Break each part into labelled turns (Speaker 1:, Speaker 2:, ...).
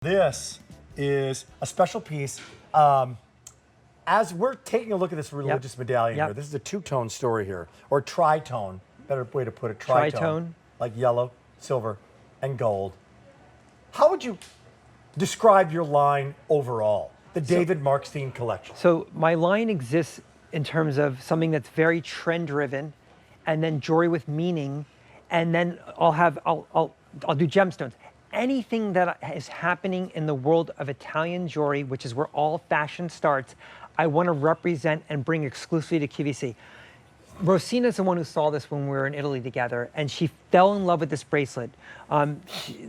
Speaker 1: This is a special piece. As we're taking a look at this religious medallion here, this is a two-tone story here, or tri-tone, better way to put it, tri-tone, like yellow, silver, and gold. How would you describe your line overall, the David Markstein Collection?
Speaker 2: So my line exists in terms of something that's very trend-driven, and then jewelry with meaning, and then I'll do gemstones. Anything that is happening in the world of Italian jewelry, which is where all fashion starts, I want to represent and bring exclusively to QVC. Rosina is the one who saw this when we were in Italy together, and she fell in love with this bracelet.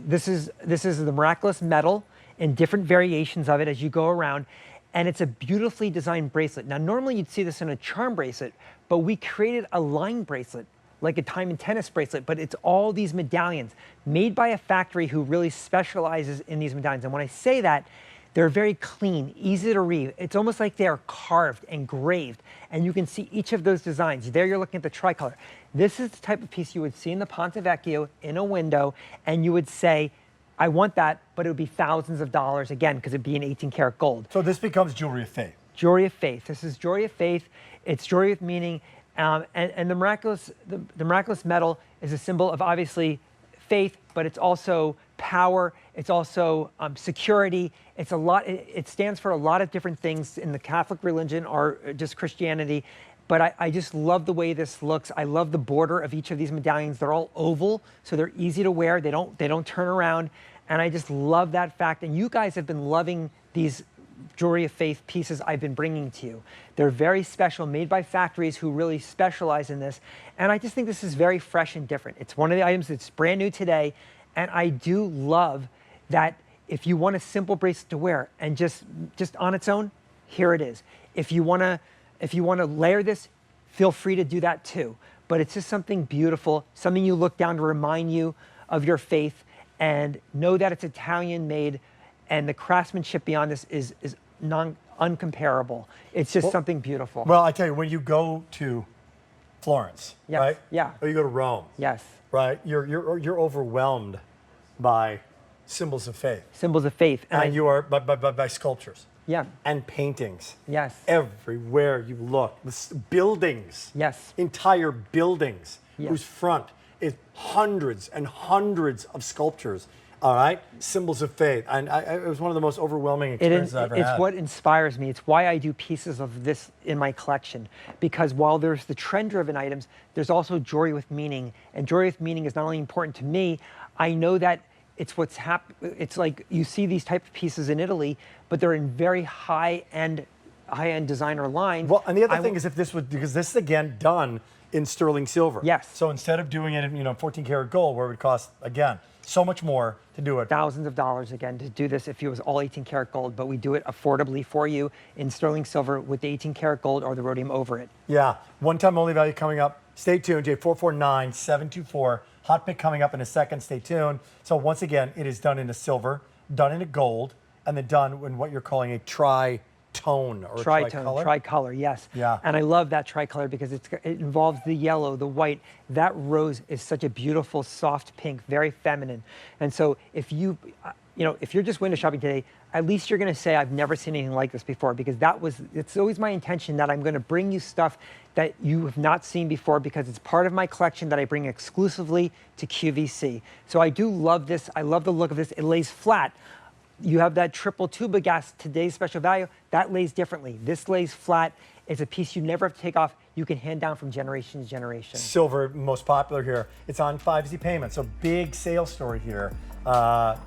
Speaker 2: This is the miraculous metal in different variations of it as you go around, and it's a beautifully designed bracelet. Now, normally you'd see this in a charm bracelet, but we created a line bracelet, like a time and tennis bracelet, but it's all these medallions made by a factory who really specializes in these medallions. And when I say that, they're very clean, easy to read. It's almost like they're carved, engraved, and you can see each of those designs. There you're looking at the tricolor. This is the type of piece you would see in the Ponte Vecchio in a window, and you would say, I want that, but it would be thousands of dollars, again, because it'd be an 18 karat gold.
Speaker 1: So this becomes jewelry of faith.
Speaker 2: Jewelry of faith. This is jewelry of faith. It's jewelry with meaning. And the miraculous metal is a symbol of obviously faith, but it's also power. It's also security. It's a lot. It stands for a lot of different things in the Catholic religion or just Christianity. But I just love the way this looks. I love the border of each of these medallions. They're all oval, so they're easy to wear. They don't turn around, and I just love that fact. And you guys have been loving these jewelry of faith pieces I've been bringing to you. They're very special, made by factories who really specialize in this. And I just think this is very fresh and different. It's one of the items that's brand new today. And I do love that if you want a simple bracelet to wear and just on its own, here it is. If you want to layer this, feel free to do that too. But it's just something beautiful, something you look down to remind you of your faith, and know that it's Italian made. And the craftsmanship beyond this is uncomparable. It's just something beautiful.
Speaker 1: Well, I tell you, when you go to Florence, right?
Speaker 2: Yeah.
Speaker 1: Or you go to Rome,
Speaker 2: yes,
Speaker 1: right? You're overwhelmed by symbols of faith.
Speaker 2: Symbols of faith,
Speaker 1: and you are by sculptures.
Speaker 2: Yeah.
Speaker 1: And paintings.
Speaker 2: Yes.
Speaker 1: Everywhere you look, buildings.
Speaker 2: Yes.
Speaker 1: Entire buildings whose front is hundreds and hundreds of sculptures. All right, symbols of faith, and it was one of the most overwhelming experiences I've ever had.
Speaker 2: It's what inspires me. It's why I do pieces of this in my collection, because while there's the trend-driven items, there's also jewelry with meaning, and jewelry with meaning is not only important to me. I know that it's what's happening. It's like you see these type of pieces in Italy, but they're in very high-end designer lines.
Speaker 1: Well, and the other thing is, if this was, because this is again done in sterling silver.
Speaker 2: Yes.
Speaker 1: So instead of doing it in 14 karat gold, where it would cost again so much more to do it.
Speaker 2: Thousands of dollars again to do this if it was all 18 karat gold, but we do it affordably for you in sterling silver with the 18 karat gold or the rhodium over it.
Speaker 1: Yeah, one-time only value coming up. Stay tuned, J449724. Hot pick coming up in a second. Stay tuned. So once again, it is done in a silver, done in a gold, and then done in what you're calling a tri-tone or
Speaker 2: tricolor, yes.
Speaker 1: Yeah.
Speaker 2: And I love that tricolor because it involves the yellow, the white. That rose is such a beautiful, soft pink, very feminine. And so if if you're just window shopping today, at least you're going to say, I've never seen anything like this before, because it's always my intention that I'm going to bring you stuff that you have not seen before, because it's part of my collection that I bring exclusively to QVC. So I do love this. I love the look of this. It lays flat. You have that triple tuba gas, today's special value, that lays differently. This lays flat. It's a piece you never have to take off. You can hand down from generation to generation.
Speaker 1: Silver, most popular here. It's on 5Z payments, so big sales story here.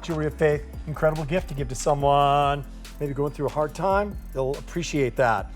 Speaker 1: Jewelry of faith, incredible gift to give to someone maybe going through a hard time. They'll appreciate that.